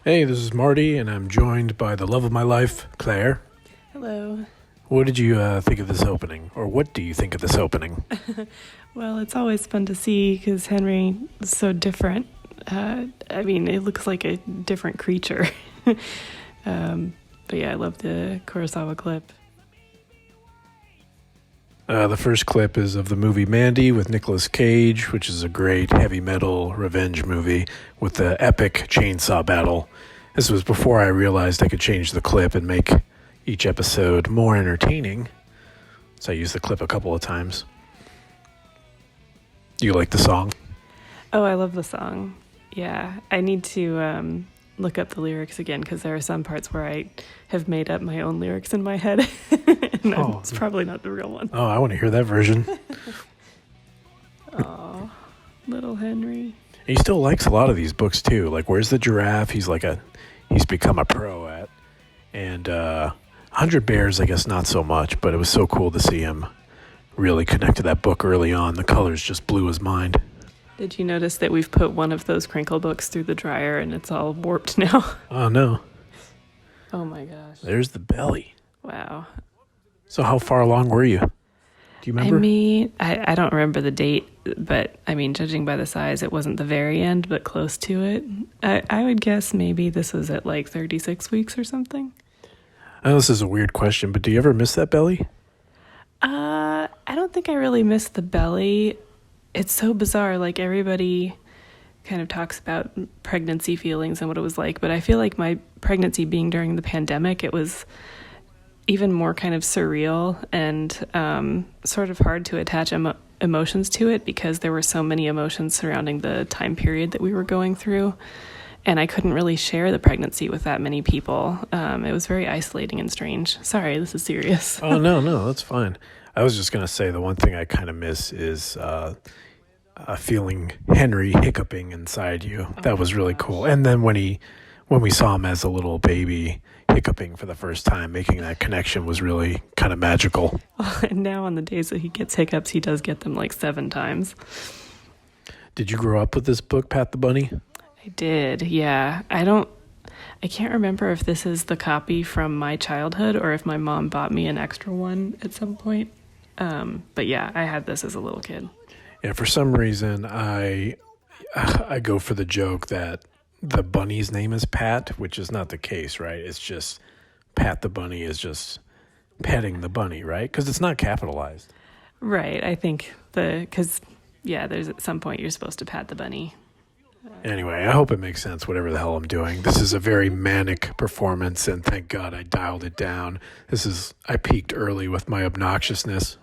Hey, this is Marty, and I'm joined by the love of my life, Claire. Hello. What did you think of this opening? Or what do you think of this opening? Well, it's always fun to see because Henry is so different. It looks like a different creature. But yeah, I love the Kurosawa clip. The first clip is of the movie Mandy with Nicolas Cage, which is a great heavy metal revenge movie with the epic chainsaw battle. This was before I realized I could change the clip and make each episode more entertaining. So I used the clip a couple of times. Do you like the song? Oh, I love the song. Yeah, I need to look up the lyrics again because there are some parts where I have made up my own lyrics in my head. And it's probably not the real one. Oh, I want to hear that version. Aw, little Henry. He still likes a lot of these books too. Like Where's the Giraffe? He's become a pro at. And 100 Bears, I guess not so much, but it was so cool to see him really connect to that book early on. The colors just blew his mind. Did you notice that we've put one of those crinkle books through the dryer and it's all warped now? Oh no. Oh my gosh. There's the belly. Wow. So how far along were you? Do you remember? I mean, I don't remember the date, but I mean, judging by the size, it wasn't the very end, but close to it. I would guess maybe this was at like 36 weeks or something. I know this is a weird question, but do you ever miss that belly? I don't think I really missed the belly. It's so bizarre. Like everybody kind of talks about pregnancy feelings and what it was like, but I feel like my pregnancy being during the pandemic, it was even more kind of surreal and sort of hard to attach emotions to it because there were so many emotions surrounding the time period that we were going through. And I couldn't really share the pregnancy with that many people. It was very isolating and strange. Sorry, this is serious. Oh, no, that's fine. I was just going to say the one thing I kind of miss is feeling Henry hiccuping inside you. That was really cool. And then when we saw him as a little baby hiccuping for the first time, making that connection was really kind of magical. And now on the days that he gets hiccups, he does get them like 7 times. Did you grow up with this book, Pat the Bunny? I did, yeah. I can't remember if this is the copy from my childhood or if my mom bought me an extra one at some point. But yeah, I had this as a little kid. Yeah, for some reason, I go for the joke that the bunny's name is Pat, which is not the case, right? It's just Pat the Bunny is just petting the bunny, right? Because it's not capitalized. Right, I think there's at some point you're supposed to pat the bunny. Anyway, I hope it makes sense, whatever the hell I'm doing. This is a very manic performance, and thank God I dialed it down. I peaked early with my obnoxiousness.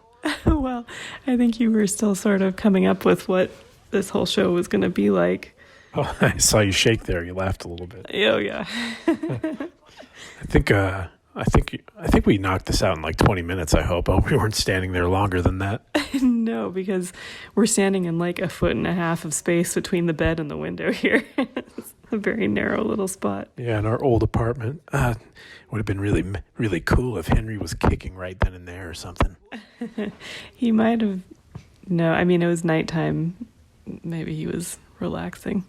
Well, I think you were still sort of coming up with what this whole show was going to be like. Oh, I saw you shake there. You laughed a little bit. Oh, yeah. I think we knocked this out in like 20 minutes, I hope. I hope we weren't standing there longer than that. No, because we're standing in like 1.5 feet of space between the bed and the window here. It's a very narrow little spot. Yeah, in our old apartment. It would have been really, really cool if Henry was kicking right then and there or something. He might have. No, I mean, it was nighttime. Maybe he was relaxing.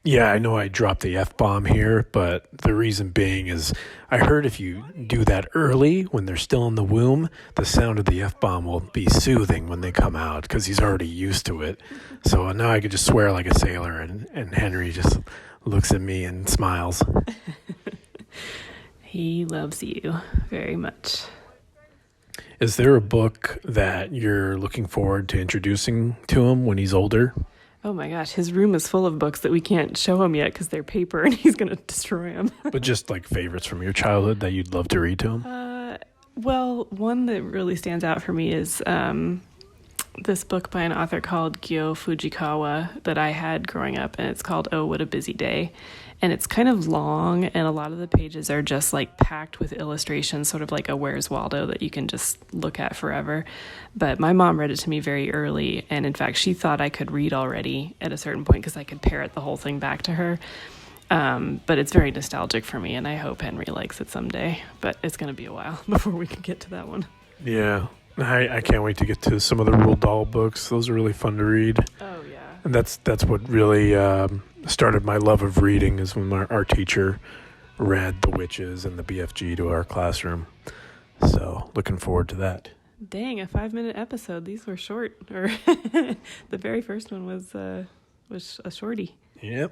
Yeah, I know I dropped the F-bomb here, but the reason being is I heard if you do that early when they're still in the womb, the sound of the F-bomb will be soothing when they come out because he's already used to it. So now I could just swear like a sailor, and Henry just looks at me and smiles. He loves you very much. Is there a book that you're looking forward to introducing to him when he's older? Oh my gosh, his room is full of books that we can't show him yet because they're paper and he's going to destroy them. But just like favorites from your childhood that you'd love to read to him? Well, one that really stands out for me is this book by an author called Gyo Fujikawa that I had growing up, and it's called Oh, What a Busy Day. And it's kind of long, and a lot of the pages are just like packed with illustrations, sort of like a Where's Waldo that you can just look at forever. But my mom read it to me very early, and in fact, she thought I could read already at a certain point because I could parrot the whole thing back to her. But it's very nostalgic for me, and I hope Henry likes it someday. But it's going to be a while before we can get to that one. Yeah, I can't wait to get to some of the Roald Dahl books. Those are really fun to read. Oh, yeah. And that's what really started my love of reading, is when our teacher read The Witches and the BFG to our classroom. So looking forward to that. Dang, a 5-minute episode. These were short. Or the very first one was a shorty. Yep.